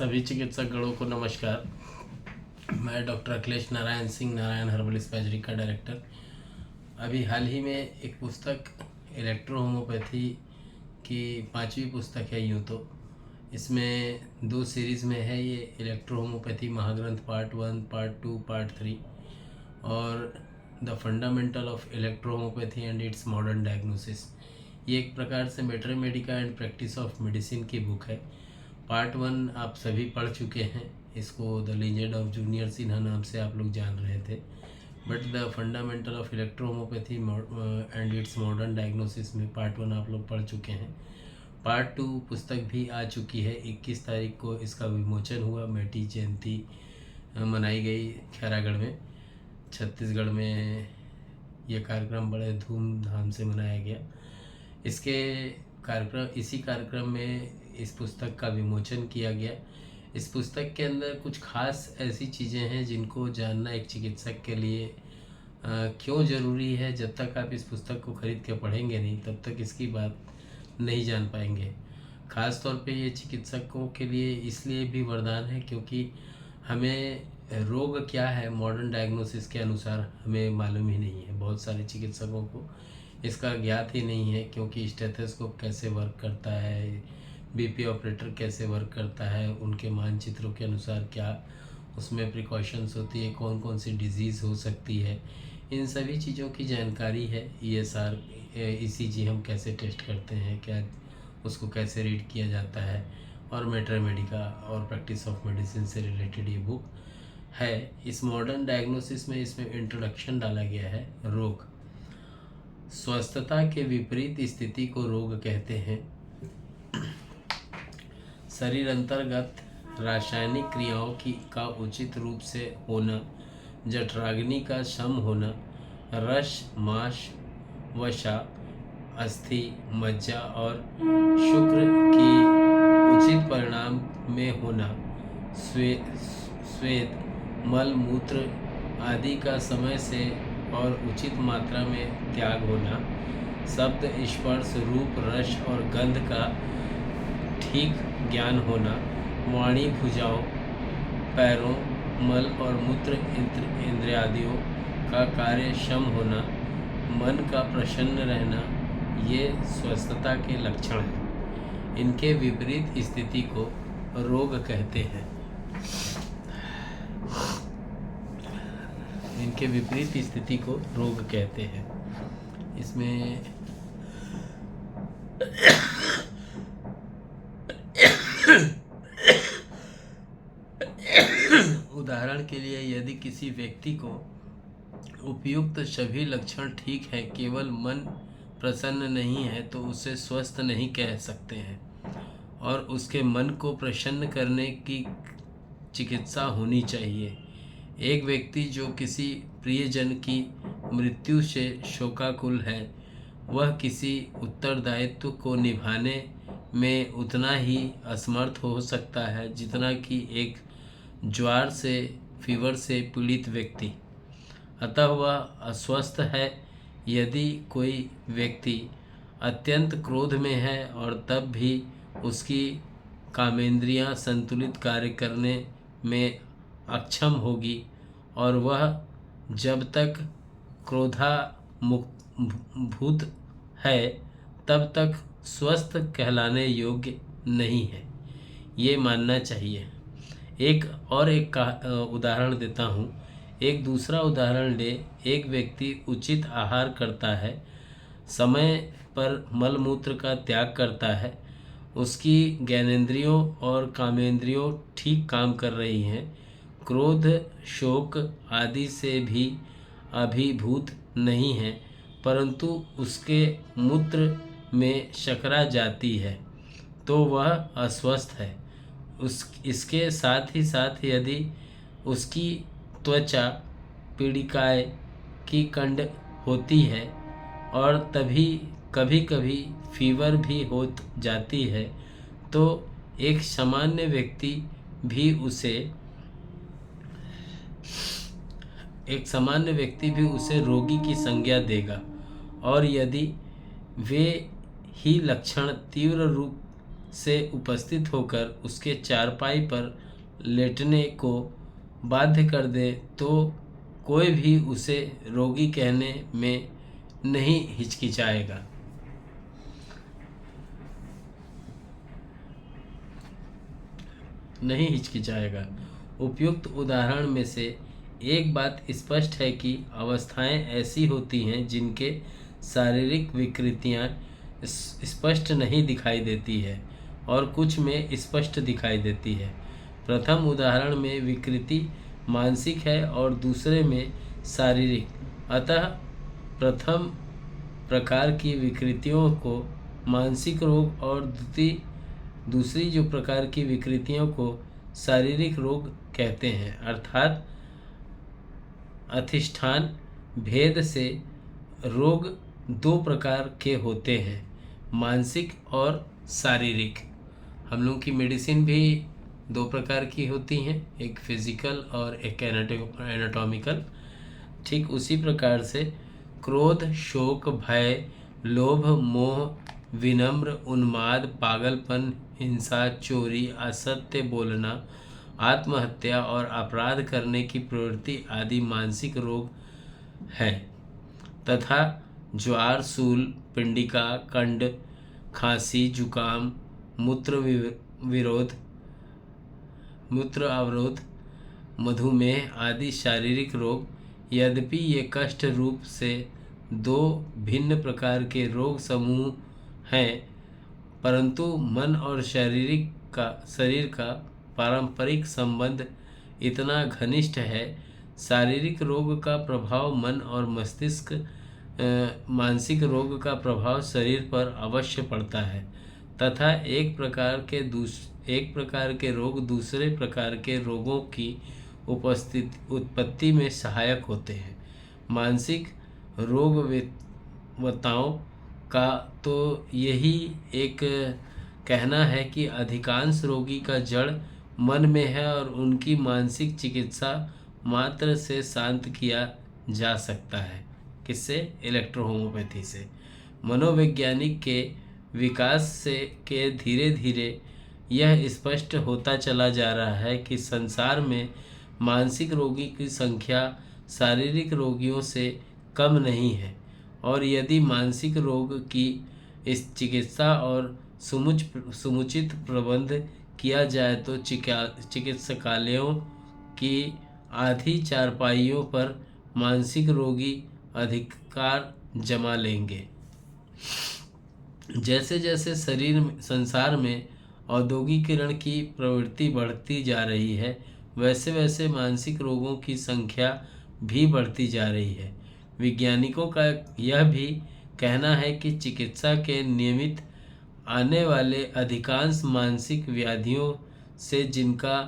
सभी चिकित्सकगणों को नमस्कार। मैं डॉक्टर अखिलेश नारायण सिंह, नारायण हर्बल स्पैजरी का डायरेक्टर। अभी हाल ही में एक पुस्तक इलेक्ट्रो होम्योपैथी की 5वीं पुस्तक है यूँ तो। इसमें 2 सीरीज़ में है ये इलेक्ट्रो होम्योपैथी महाग्रंथ पार्ट 1, पार्ट 2, पार्ट 3 और the fundamental of electro homoeopathy and its modern diagnosis. ये एक प्रकार से materia medica and practice of medicine की बुक है। पार्ट 1 आप सभी पढ़ चुके हैं, इसको the legend of junior Sinha नाम से आप लोग जान रहे थे। But the fundamental of electro homoeopathy and its modern diagnosis में पार्ट 1 आप लोग पढ़ चुके हैं। पार्ट 2 पुस्तक भी आ चुकी है। 21 तारीख को इसका विमोचन हुआ। मेटी जयंती मनाई गई खैरागढ़ में, छत्तीसगढ़ में। ये कार्यक्रम बड़े धूमधाम से मनाया गया। इसी कार्यक्रम में इस पुस्तक का विमोचन किया गया। इस पुस्तक के अंदर कुछ खास ऐसी चीज़ें हैं जिनको जानना एक चिकित्सक के लिए क्यों ज़रूरी है। जब तक आप इस पुस्तक को खरीद के पढ़ेंगे नहीं, तब तक इसकी बात नहीं जान पाएंगे। ख़ास तौर पे ये चिकित्सकों के लिए इसलिए भी वरदान है क्योंकि हमें रोग क्या है मॉडर्न डायग्नोसिस के अनुसार हमें मालूम ही नहीं है। बहुत सारे चिकित्सकों को इसका ज्ञात ही नहीं है क्योंकि स्टेथोस्कोप कैसे वर्क करता है, बीपी ऑपरेटर कैसे वर्क करता है, उनके मानचित्रों के अनुसार क्या उसमें प्रिकॉशंस होती है, कौन कौन सी डिजीज़ हो सकती है, इन सभी चीज़ों की जानकारी है। ESR ECG हम कैसे टेस्ट करते हैं, क्या उसको कैसे रीड किया जाता है, और मैटर मेडिका और प्रैक्टिस ऑफ मेडिसिन से रिलेटेड ये बुक है। इस मॉडर्न डायग्नोसिस में इसमें इंट्रोडक्शन डाला गया है। रोग स्वस्थता के विपरीत स्थिति को रोग कहते हैं। शरीर अंतर्गत रासायनिक क्रियाओं का उचित रूप से होना, जठराग्नि का सम होना, रस, मांस, वसा, अस्थि, मज्जा और शुक्र की उचित परिणाम में होना, स्वेद, मल मूत्र आदि का समय से और उचित मात्रा में त्याग होना, शब्द, स्पर्श, रूप, रस और गंध का ठीक ज्ञान होना, वाणी, भुजाओं, पैरों, मल और मूत्र इंद्रियादियों का कार्य क्षम होना, मन का प्रसन्न रहना, ये स्वस्थता के लक्षण हैं। इनके विपरीत स्थिति को रोग कहते हैं। इनके विपरीत स्थिति को रोग कहते हैं। इसमें उदाहरण के लिए यदि किसी व्यक्ति को उपयुक्त सभी लक्षण ठीक है, केवल मन प्रसन्न नहीं है, तो उसे स्वस्थ नहीं कह सकते हैं और उसके मन को प्रसन्न करने की चिकित्सा होनी चाहिए। एक व्यक्ति जो किसी प्रियजन की मृत्यु से शोकाकुल है, वह किसी उत्तरदायित्व को निभाने में उतना ही असमर्थ हो सकता है जितना कि एक ज्वर से फीवर से पीड़ित व्यक्ति। अतः वह अस्वस्थ है। यदि कोई व्यक्ति अत्यंत क्रोध में है और तब भी उसकी कामेंद्रियां संतुलित कार्य करने में अक्षम होगी और वह जब तक क्रोधाभूत है तब तक स्वस्थ कहलाने योग्य नहीं है, ये मानना चाहिए। एक उदाहरण देता हूँ। एक दूसरा उदाहरण ले। एक व्यक्ति उचित आहार करता है, समय पर मलमूत्र का त्याग करता है, उसकी ज्ञानेंद्रियों और कामेंद्रियों ठीक काम कर रही हैं, क्रोध, शोक आदि से भी अभिभूत नहीं है, परंतु उसके मूत्र में शकरा जाती है, तो वह अस्वस्थ है। इसके साथ ही यदि उसकी त्वचा पीड़िकाएँ की कंड होती है और तभी कभी कभी फीवर भी हो जाती है, तो एक सामान्य व्यक्ति भी उसे रोगी की संज्ञा देगा। और यदि वे ही लक्षण तीव्र रूप से उपस्थित होकर उसके चारपाई पर लेटने को बाध्य कर दे तो कोई भी उसे रोगी कहने में नहीं हिचकिचाएगा। उपयुक्त उदाहरण में से एक बात स्पष्ट है कि अवस्थाएं ऐसी होती हैं जिनके शारीरिक विकृतियां स्पष्ट नहीं दिखाई देती है और कुछ में स्पष्ट दिखाई देती है। प्रथम उदाहरण में विकृति मानसिक है और दूसरे में शारीरिक। अतः प्रथम प्रकार की विकृतियों को मानसिक रोग और दूसरी जो प्रकार की विकृतियों को शारीरिक रोग कहते हैं। अर्थात अधिष्ठान भेद से रोग दो प्रकार के होते हैं, मानसिक और शारीरिक। हम लोग की मेडिसिन भी दो प्रकार की होती हैं, एक फिजिकल और एक एनाटॉमिकल। ठीक उसी प्रकार से क्रोध, शोक, भय, लोभ, मोह, विनम्र, उन्माद, पागलपन, हिंसा, चोरी, असत्य बोलना, आत्महत्या और अपराध करने की प्रवृत्ति आदि मानसिक रोग हैं तथा ज्वार, सूल, पिंडिका, कंड, खांसी, जुकाम, मूत्र अवरोध, मधुमेह आदि शारीरिक रोग। यद्यपि ये कष्ट रूप से दो भिन्न प्रकार के रोग समूह हैं, परंतु मन और शरीर का पारंपरिक संबंध इतना घनिष्ठ है। शारीरिक रोग का प्रभाव मन और मस्तिष्क, मानसिक रोग का प्रभाव शरीर पर अवश्य पड़ता है तथा एक प्रकार के रोग दूसरे प्रकार के रोगों की उत्पत्ति में सहायक होते हैं। मानसिक रोगवताओं का तो यही एक कहना है कि अधिकांश रोगी का जड़ मन में है और उनकी मानसिक चिकित्सा मात्र से शांत किया जा सकता है। किससे? इलेक्ट्रोहोमोपैथी से। मनोवैज्ञानिक के विकास से के धीरे धीरे यह स्पष्ट होता चला जा रहा है कि संसार में मानसिक रोगी की संख्या शारीरिक रोगियों से कम नहीं है और यदि मानसिक रोग की इस चिकित्सा और समुचित प्रबंध किया जाए तो चिकित्सालयों की आधी चारपाइयों पर मानसिक रोगी अधिकार जमा लेंगे। जैसे जैसे संसार में औद्योगिकीकरण की प्रवृत्ति बढ़ती जा रही है, वैसे वैसे मानसिक रोगों की संख्या भी बढ़ती जा रही है। वैज्ञानिकों का यह भी कहना है कि चिकित्सा के नियमित आने वाले अधिकांश मानसिक व्याधियों से जिनका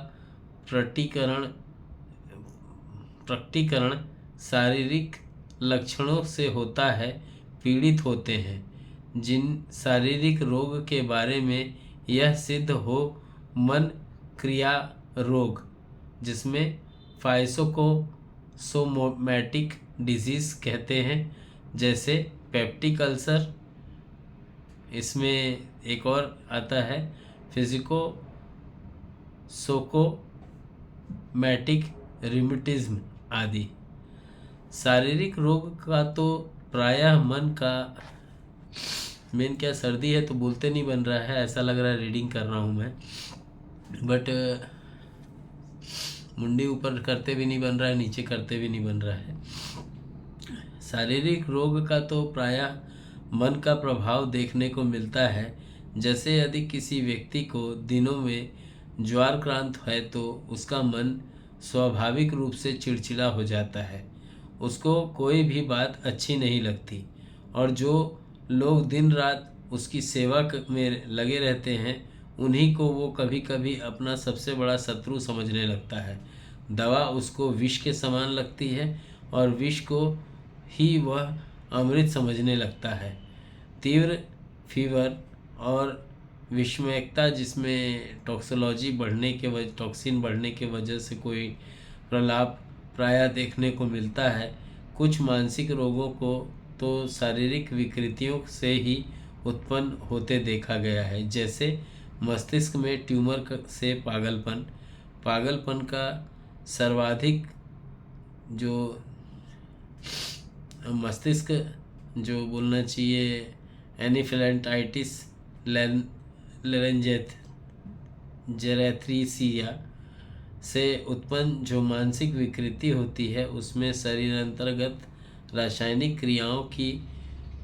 प्रकटीकरण शारीरिक लक्षणों से होता है, पीड़ित होते हैं। जिन शारीरिक रोग के बारे में यह सिद्ध हो, मन क्रिया रोग, जिसमें फाइकोसोमैटिक डिजीज कहते हैं, जैसे पेप्टिक अल्सर। इसमें एक और आता है फिजिकोसोकोमैटिक रिम्यूटिज्म आदि। शारीरिक रोग का तो प्रायः मन का मेन क्या सर्दी है तो बोलते नहीं बन रहा है, ऐसा लग रहा है रीडिंग कर रहा हूँ मैं, बट मुंडी ऊपर करते भी नहीं बन रहा है, नीचे करते भी नहीं बन रहा है। शारीरिक रोग का तो प्रायः मन का प्रभाव देखने को मिलता है। जैसे यदि किसी व्यक्ति को दिनों में ज्वरक्रांत है तो उसका मन स्वाभाविक रूप से चिड़चिड़ा हो जाता है, उसको कोई भी बात अच्छी नहीं लगती और जो लोग दिन रात उसकी सेवा में लगे रहते हैं उन्हीं को वो कभी कभी अपना सबसे बड़ा शत्रु समझने लगता है। दवा उसको विष के समान लगती है और विष को ही वह अमृत समझने लगता है। तीव्र फीवर और विषमयता, जिसमें टॉक्सिन बढ़ने के वजह से कोई प्रलाप प्रायः देखने को मिलता है। कुछ मानसिक रोगों को तो शारीरिक विकृतियों से ही उत्पन्न होते देखा गया है, जैसे मस्तिष्क में ट्यूमर से पागलपन का सर्वाधिक जो मस्तिष्क जो बोलना चाहिए एनिफिलेंटाइटिस जेरेथ्रिसिया से उत्पन्न जो मानसिक विकृति होती है उसमें शरीर अंतर्गत रासायनिक क्रियाओं की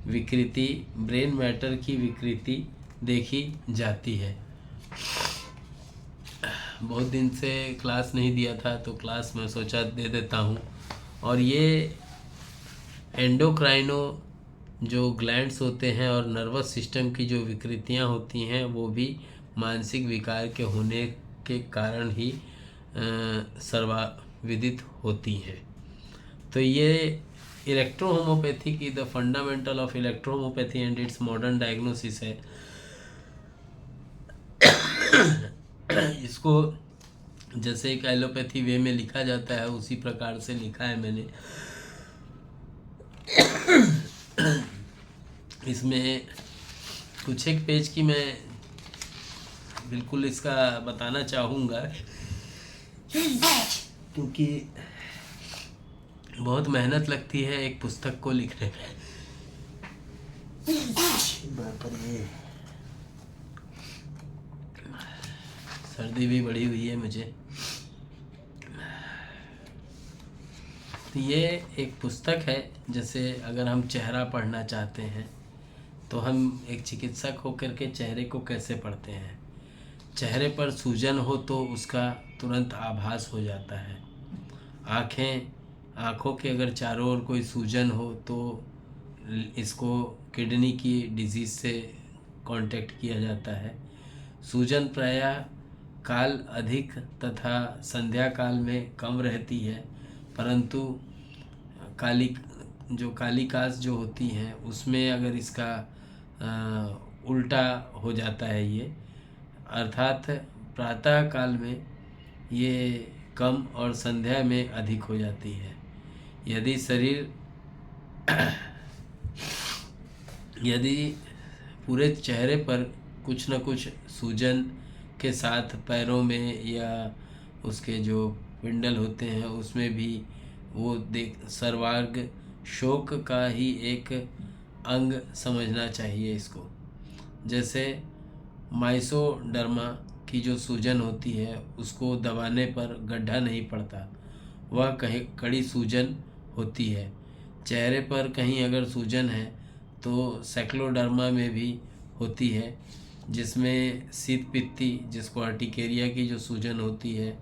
विकृति, ब्रेन मैटर की विकृति देखी जाती है। बहुत दिन से क्लास नहीं दिया था तो क्लास में सोचा दे देता हूँ। और ये एंडोक्राइनो जो ग्लैंड्स होते हैं और नर्वस सिस्टम की जो विकृतियाँ होती हैं वो भी मानसिक विकार के होने के कारण ही सर्वविदित होती हैं। तो ये इलेक्ट्रोहोमोपैथी की the fundamental of electro homoeopathy and its modern diagnosis है। इसको जैसे एक एलोपैथी वे में लिखा जाता है उसी प्रकार से लिखा है मैंने। इसमें कुछ एक पेज की मैं बिल्कुल इसका बताना चाहूँगा क्योंकि बहुत मेहनत लगती है एक पुस्तक को लिखने में। सर्दी भी बढ़ी हुई है मुझे। तो ये एक पुस्तक है, जैसे अगर हम चेहरा पढ़ना चाहते हैं तो हम एक चिकित्सक होकर के चेहरे को कैसे पढ़ते हैं। चेहरे पर सूजन हो तो उसका तुरंत आभास हो जाता है। आँखों के अगर चारों ओर कोई सूजन हो तो इसको किडनी की डिजीज़ से कांटेक्ट किया जाता है। सूजन प्रायः काल अधिक तथा संध्या काल में कम रहती है, परंतु कालिकास जो होती हैं उसमें अगर इसका उल्टा हो जाता है ये, अर्थात प्रातः काल में ये कम और संध्या में अधिक हो जाती है। यदि पूरे चेहरे पर कुछ न कुछ सूजन के साथ पैरों में या उसके जो पिंडल होते हैं उसमें भी वो सर्वांग शोक का ही एक अंग समझना चाहिए इसको। जैसे माइसोडर्मा की जो सूजन होती है उसको दबाने पर गड्ढा नहीं पड़ता, वह कहीं कड़ी सूजन होती है। चेहरे पर कहीं अगर सूजन है तो सेक्लोडर्मा में भी होती है, जिसमें शीत पित्ती जिसको अर्टिकेरिया की जो सूजन होती है,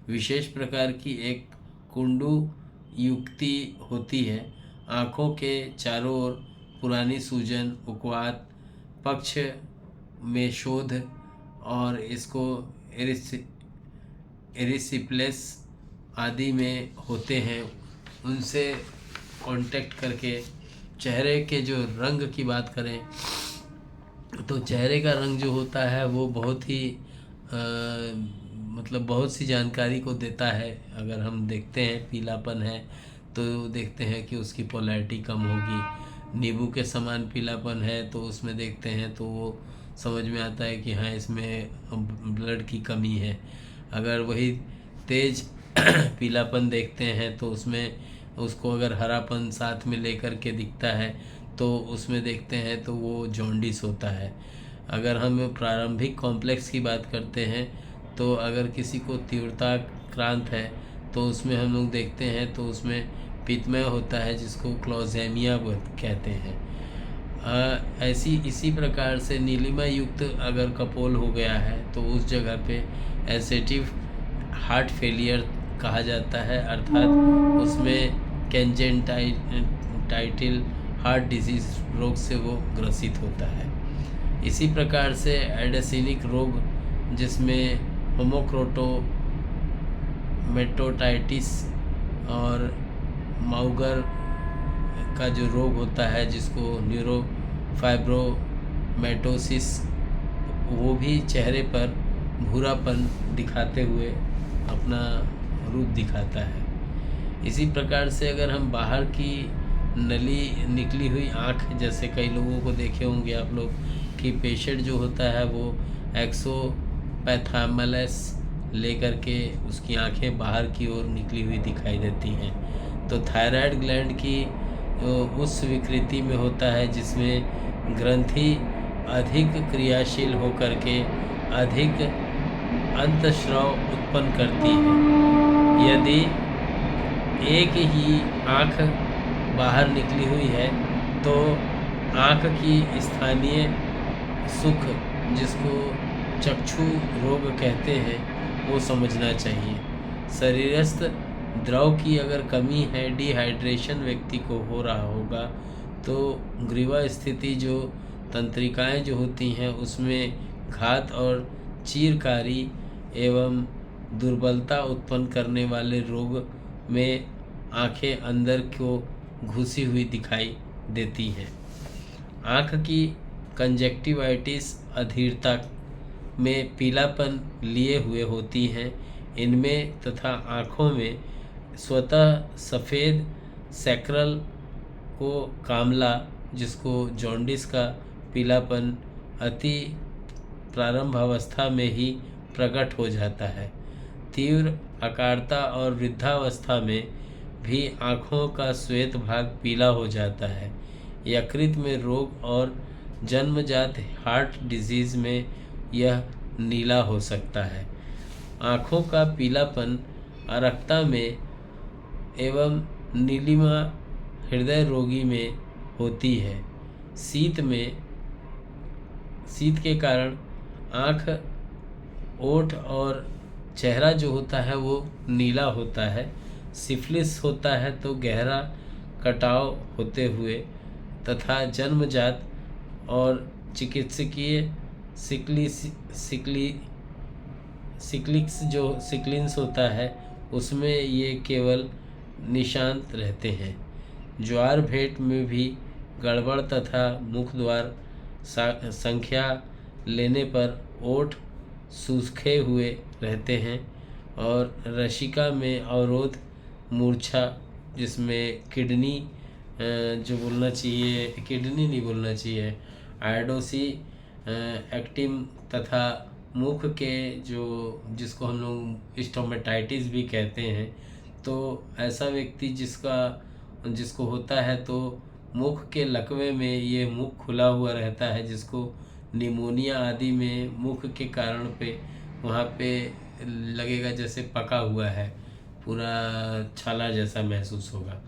विशेष प्रकार की एक कुंडू युक्ति होती है। आँखों के चारों ओर पुरानी सूजन, उकवात, पक्ष में शोध और इसको एरिसिप्लेस आदि में होते हैं। उनसे कांटेक्ट करके चेहरे के जो रंग की बात करें तो चेहरे का रंग जो होता है वो बहुत ही मतलब बहुत सी जानकारी को देता है। अगर हम देखते हैं पीलापन है तो देखते हैं कि उसकी पोलैरिटी कम होगी। नींबू के समान पीलापन है तो उसमें देखते हैं तो वो समझ में आता है कि हाँ इसमें ब्लड की कमी है। अगर वही तेज पीलापन देखते हैं तो उसमें उसको अगर हरापन साथ में लेकर के दिखता है तो उसमें देखते हैं तो वो जॉन्डिस होता है। अगर हम प्रारंभिक कॉम्प्लेक्स की बात करते हैं तो अगर किसी को तीव्रता क्रांत है तो उसमें हम लोग देखते हैं तो उसमें पित्तमय होता है जिसको क्लोजेमिया कहते हैं। इसी प्रकार से नीलिमा युक्त अगर कपोल हो गया है तो उस जगह पे एसेटिव हार्ट फेलियर कहा जाता है, अर्थात उसमें कैंजेंटाइटिल हार्ट डिजीज रोग से वो ग्रसित होता है। इसी प्रकार से एडेसिनिक रोग जिसमें होमोक्रोटोमेटोटाइटिस और माउगर का जो रोग होता है जिसको न्यूरोफाइब्रोमेटोसिस, वो भी चेहरे पर भूरापन दिखाते हुए अपना रूप दिखाता है। इसी प्रकार से अगर हम बाहर की नली निकली हुई आँख, जैसे कई लोगों को देखे होंगे आप लोग कि पेशेंट जो होता है वो एक्सोपैथामलस लेकर के उसकी आंखें बाहर की ओर निकली हुई दिखाई देती हैं। तो थायराइड ग्लैंड की उस विकृति में होता है जिसमें ग्रंथि अधिक क्रियाशील होकर के अधिक अंतस्राव उत्पन्न करती है। यदि एक ही आँख बाहर निकली हुई है तो आँख की स्थानीय सुख, जिसको चक्षु रोग कहते हैं, वो समझना चाहिए। शरीरस्थ द्रव की अगर कमी है, डिहाइड्रेशन व्यक्ति को हो रहा होगा, तो ग्रीवा स्थिति जो तंत्रिकाएं जो होती हैं उसमें घात और चीरकारी एवं दुर्बलता उत्पन्न करने वाले रोग में आंखें अंदर को घुसी हुई दिखाई देती हैं। आँख की कंजक्टिवाइटिस अधीरता में पीलापन लिए हुए होती हैं। इनमें तथा आँखों में स्वतः सफ़ेद सैक्रल को कामला, जिसको जॉन्डिस का पीलापन अति प्रारंभ अवस्था में ही प्रकट हो जाता है। तीव्र अकालता और वृद्धावस्था में भी आँखों का श्वेत भाग पीला हो जाता है। यकृत में रोग और जन्मजात हार्ट डिजीज़ में यह नीला हो सकता है। आँखों का पीलापन अरक्ता में एवं नीलिमा हृदय रोगी में होती है। शीत के कारण आँख, ओठ और चेहरा जो होता है वो नीला होता है। सिफिलिस होता है तो गहरा कटाव होते हुए तथा जन्मजात और चिकित्सकीय सिक्लिंस होता है, उसमें ये केवल निशांत रहते हैं। ज्वार भेंट में भी गड़बड़ तथा मुख द्वार संख्या लेने पर ओठ सूखे हुए रहते हैं और रशिका में अवरोध, मूर्छा, जिसमें किडनी जो बोलना चाहिए, किडनी नहीं बोलना चाहिए, आयोडोसी एक्टिम तथा मुख के जिसको हम लोग स्टोमेटाइटिस भी कहते हैं, तो ऐसा व्यक्ति जिसको होता है तो मुख के लकवे में ये मुख खुला हुआ रहता है, जिसको निमोनिया आदि में मुख के कारण पे वहाँ पे लगेगा जैसे पका हुआ है, पूरा छाला जैसा महसूस होगा।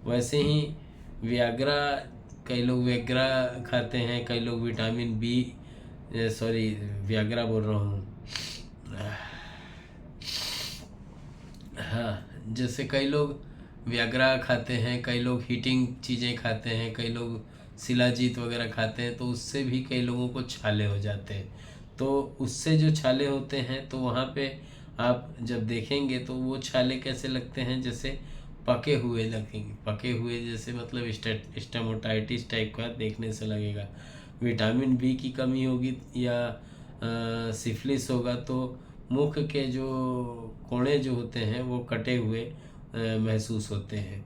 वैसे ही व्याग्रा, कई लोग व्याग्रा खाते हैं, कई लोग विटामिन बी, व्याग्रा बोल रहा हूँ, हाँ, जैसे कई लोग व्याग्रा खाते हैं, कई लोग हीटिंग चीज़ें खाते हैं, कई लोग शिलाजीत वगैरह खाते हैं, तो उससे भी कई लोगों को छाले हो जाते हैं। तो उससे जो छाले होते हैं तो वहाँ पे आप जब देखेंगे तो वो छाले कैसे लगते हैं, जैसे पके हुए लगेंगे, पके हुए जैसे मतलब स्टेमोटाइटिस टाइप का देखने से लगेगा। विटामिन बी की कमी होगी या सिफिलिस होगा तो मुख के जो कोणे जो होते हैं वो कटे हुए महसूस होते हैं।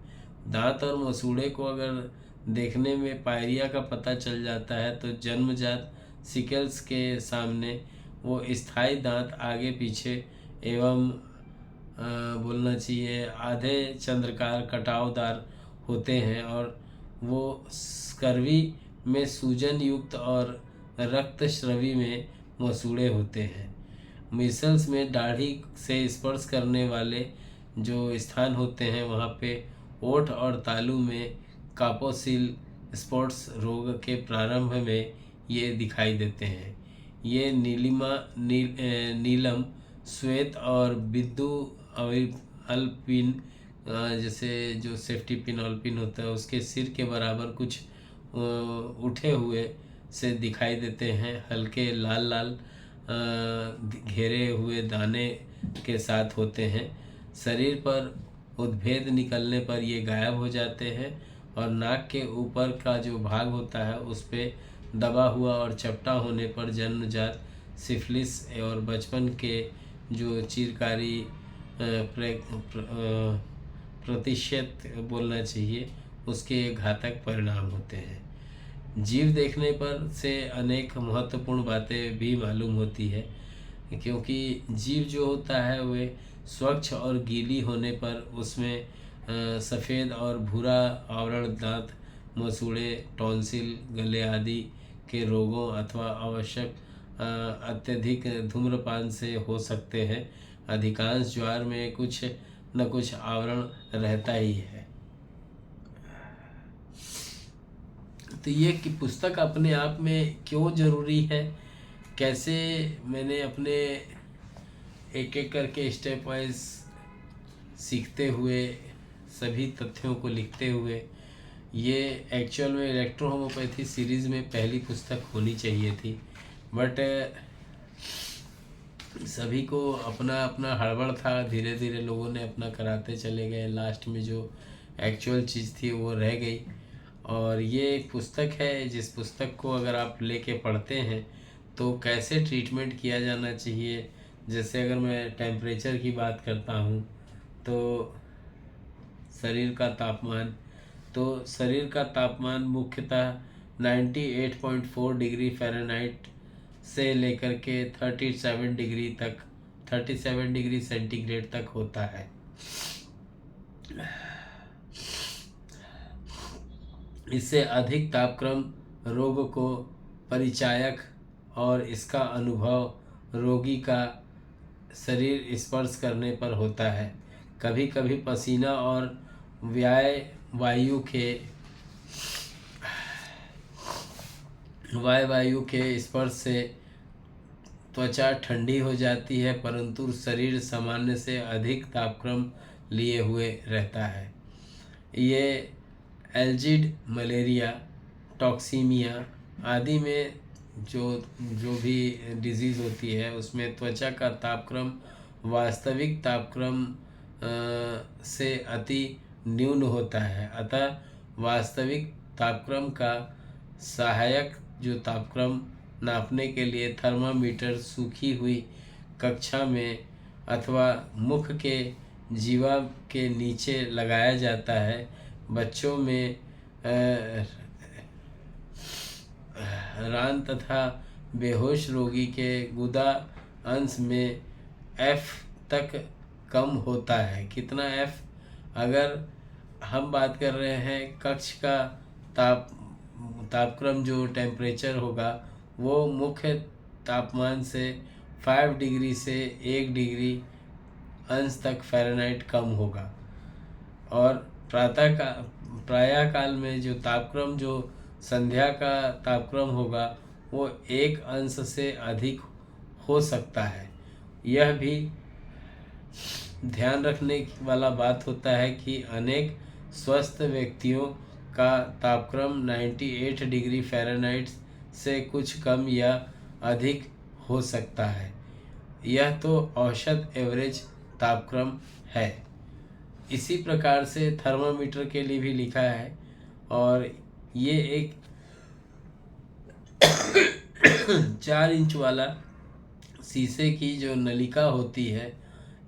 दांत और मसूड़े को अगर देखने में पायरिया का पता चल जाता है तो जन्मजात सिकल्स के सामने वो स्थायी दांत आगे पीछे एवं बोलना चाहिए आधे चंद्रकार कटावदार होते हैं और वो स्कर्वी में सूजन युक्त और रक्त स्रवी में मसूड़े होते हैं। मिसल्स में दाढ़ी से स्पर्श करने वाले जो स्थान होते हैं वहाँ पे ओठ और तालू में कापोसिल स्पॉट्स रोग के प्रारंभ में ये दिखाई देते हैं। ये नीलम, श्वेत और बिंदु अल्पिन, जैसे जो सेफ्टी पिन अल्पिन होता है उसके सिर के बराबर कुछ उठे हुए से दिखाई देते हैं। हल्के लाल लाल घेरे हुए दाने के साथ होते हैं। शरीर पर उद्भेद निकलने पर ये गायब हो जाते हैं और नाक के ऊपर का जो भाग होता है उस पे दबा हुआ और चपटा होने पर जन्मजात सिफिलिस और बचपन के जो चिरकारी प्रतिशत बोलना चाहिए उसके घातक परिणाम होते हैं। जीव देखने पर से अनेक महत्वपूर्ण बातें भी मालूम होती है, क्योंकि जीव जो होता है वे स्वच्छ और गीली होने पर उसमें सफ़ेद और भूरा आवरण दांत, मसूड़े, टॉन्सिल, गले आदि के रोगों अथवा आवश्यक अत्यधिक धूम्रपान से हो सकते हैं। अधिकांश ज्वार में कुछ न कुछ आवरण रहता ही है। तो ये कि पुस्तक अपने आप में क्यों ज़रूरी है, कैसे मैंने अपने एक एक करके स्टेप वाइज सीखते हुए सभी तथ्यों को लिखते हुए, ये एक्चुअल में इलेक्ट्रो होम्योपैथी सीरीज़ में पहली पुस्तक होनी चाहिए थी, बट सभी को अपना अपना हड़बड़ था, धीरे धीरे लोगों ने अपना कराते चले गए, लास्ट में जो एक्चुअल चीज़ थी वो रह गई। और ये एक पुस्तक है जिस पुस्तक को अगर आप लेके पढ़ते हैं तो कैसे ट्रीटमेंट किया जाना चाहिए। जैसे अगर मैं टेम्परेचर की बात करता हूँ तो शरीर का तापमान, तो शरीर का तापमान मुख्यतः 98.4 डिग्री फ़ारेनहाइट से लेकर के 37 डिग्री सेंटीग्रेड तक होता है। इससे अधिक तापक्रम रोग को परिचायक और इसका अनुभव रोगी का शरीर स्पर्श करने पर होता है। कभी कभी पसीना और वायु के स्पर्श से त्वचा ठंडी हो जाती है, परंतु शरीर सामान्य से अधिक तापक्रम लिए हुए रहता है। ये एल्जिड, मलेरिया, टॉक्सीमिया आदि में जो भी डिजीज़ होती है उसमें त्वचा का तापक्रम वास्तविक तापक्रम से अति न्यून होता है। अतः वास्तविक तापक्रम का सहायक जो तापक्रम नापने के लिए थर्मामीटर सूखी हुई कक्षा में अथवा मुख के जीवा के नीचे लगाया जाता है। बच्चों में रान तथा बेहोश रोगी के गुदा अंश में F तक कम होता है। कितना F? अगर हम बात कर रहे हैं कक्ष का तापक्रम जो टेम्परेचर होगा वो मुख्य तापमान से 5 डिग्री से 1 डिग्री अंश तक फ़ारेनहाइट कम होगा। और प्रातः काल में जो तापक्रम जो संध्या का तापक्रम होगा वो 1 अंश से अधिक हो सकता है। यह भी ध्यान रखने वाला बात होता है कि अनेक स्वस्थ व्यक्तियों का तापक्रम 98 डिग्री फ़ारेनहाइट से कुछ कम या अधिक हो सकता है। यह तो औसत एवरेज तापक्रम है। इसी प्रकार से थर्मामीटर के लिए भी लिखा है, और ये एक 4 इंच वाला शीशे की जो नलिका होती है,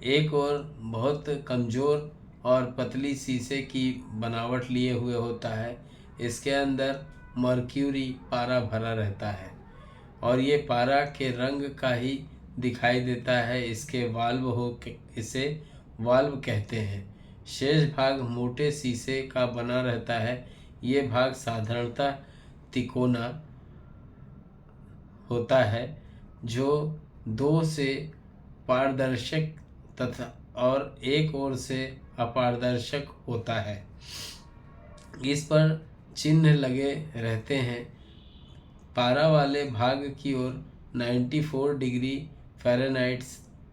एक और बहुत कमज़ोर और पतली शीशे की बनावट लिए हुए होता है। इसके अंदर मर्क्यूरी पारा भरा रहता है और ये पारा के रंग का ही दिखाई देता है। इसे वाल्व कहते हैं। शेष भाग मोटे शीशे का बना रहता है। ये भाग साधारणतः तिकोना होता है जो 2 से पारदर्शक तथा और एक ओर से अपारदर्शक होता है। इस पर चिन्ह लगे रहते हैं। पारा वाले भाग की ओर 94 डिग्री फ़ारेनहाइट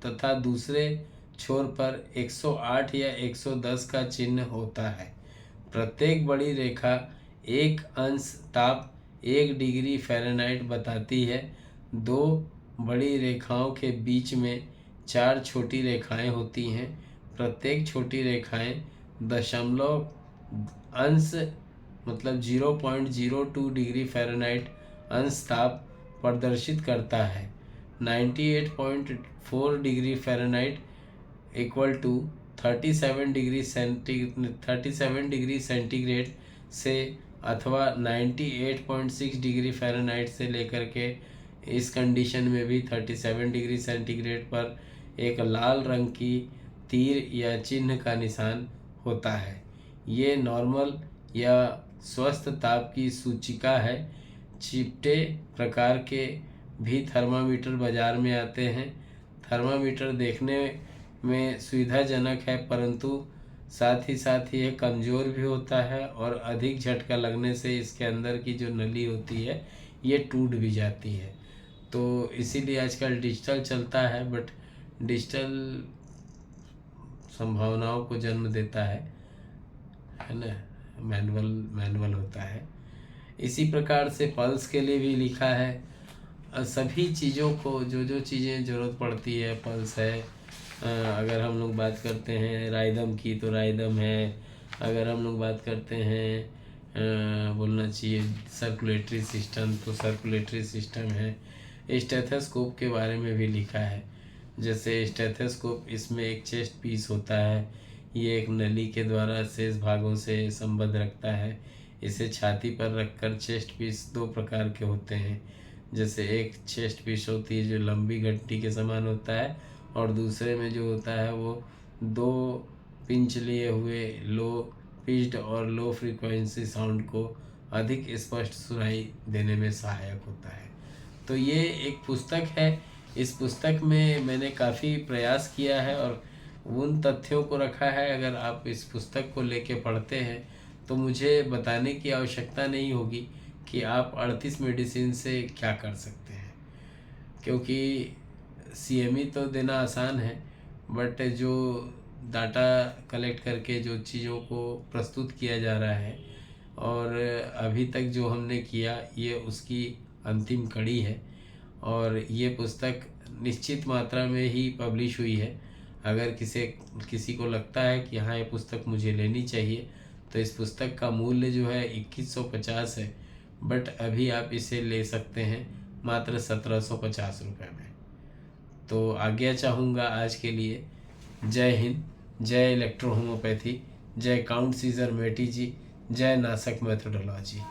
तथा दूसरे छोर पर 108 या 110 का चिन्ह होता है। प्रत्येक बड़ी रेखा 1 अंश ताप 1 डिग्री फ़ारेनहाइट बताती है। 2 बड़ी रेखाओं के बीच में 4 छोटी रेखाएं होती हैं। प्रत्येक छोटी रेखाएं दशमलव अंश मतलब 0.02 डिग्री फ़ारेनहाइट अंश ताप प्रदर्शित करता है। 98.4 degree Fahrenheit equal to 37 degree centigrade से अथवा 98.6 डिग्री फ़ारेनहाइट से लेकर के इस कंडीशन में भी 37 डिग्री सेंटीग्रेड पर एक लाल रंग की तीर या चिन्ह का निशान होता है। ये नॉर्मल या स्वस्थ ताप की सूचिका है। चिपटे प्रकार के भी थर्मामीटर बाज़ार में आते हैं। थर्मामीटर देखने में सुविधाजनक है, परंतु साथ ही साथ ये कमज़ोर भी होता है और अधिक झटका लगने से इसके अंदर की जो नली होती है ये टूट भी जाती है। तो इसीलिए आजकल डिजिटल चलता है, बट डिजिटल संभावनाओं को जन्म देता है ना। मैनुअल होता है। इसी प्रकार से पल्स के लिए भी लिखा है। सभी चीज़ों को जो चीज़ें ज़रूरत पड़ती है, पल्स है। अगर हम लोग बात करते हैं राइदम की तो राइदम है। अगर हम लोग बात करते हैं बोलना चाहिए सर्कुलेटरी सिस्टम तो सर्कुलेटरी सिस्टम है। स्टेथोस्कोप के बारे में भी लिखा है। जैसे स्टेथोस्कोप, इसमें एक चेस्ट पीस होता है। ये एक नली के द्वारा शेष भागों से संबंध रखता है। इसे छाती पर रखकर चेस्ट पीस दो प्रकार के होते हैं। जैसे एक चेस्ट पीस होती है जो लंबी घंटी के समान होता है, और दूसरे में जो होता है वो दो पिंच लिए हुए लो पिच्ड और लो फ्रीक्वेंसी साउंड को अधिक स्पष्ट सुनाई देने में सहायक होता है। तो ये एक पुस्तक है। इस पुस्तक में मैंने काफ़ी प्रयास किया है और उन तथ्यों को रखा है। अगर आप इस पुस्तक को लेके पढ़ते हैं तो मुझे बताने की आवश्यकता नहीं होगी कि आप 38 मेडिसिन से क्या कर सकते हैं, क्योंकि सीएमई तो देना आसान है, बट जो डाटा कलेक्ट करके जो चीज़ों को प्रस्तुत किया जा रहा है और अभी तक जो हमने किया ये उसकी अंतिम कड़ी है। और ये पुस्तक निश्चित मात्रा में ही पब्लिश हुई है। अगर किसी को लगता है कि हाँ ये पुस्तक मुझे लेनी चाहिए तो इस पुस्तक का मूल्य जो है 2150 है, बट अभी आप इसे ले सकते हैं मात्र 1750 रुपये में। तो आज्ञा चाहूँगा आज के लिए। जय हिंद, जय इलेक्ट्रो होम्योपैथी, जय काउंट सीजर मेटी जी, जय नासक मेथोडोलॉजी।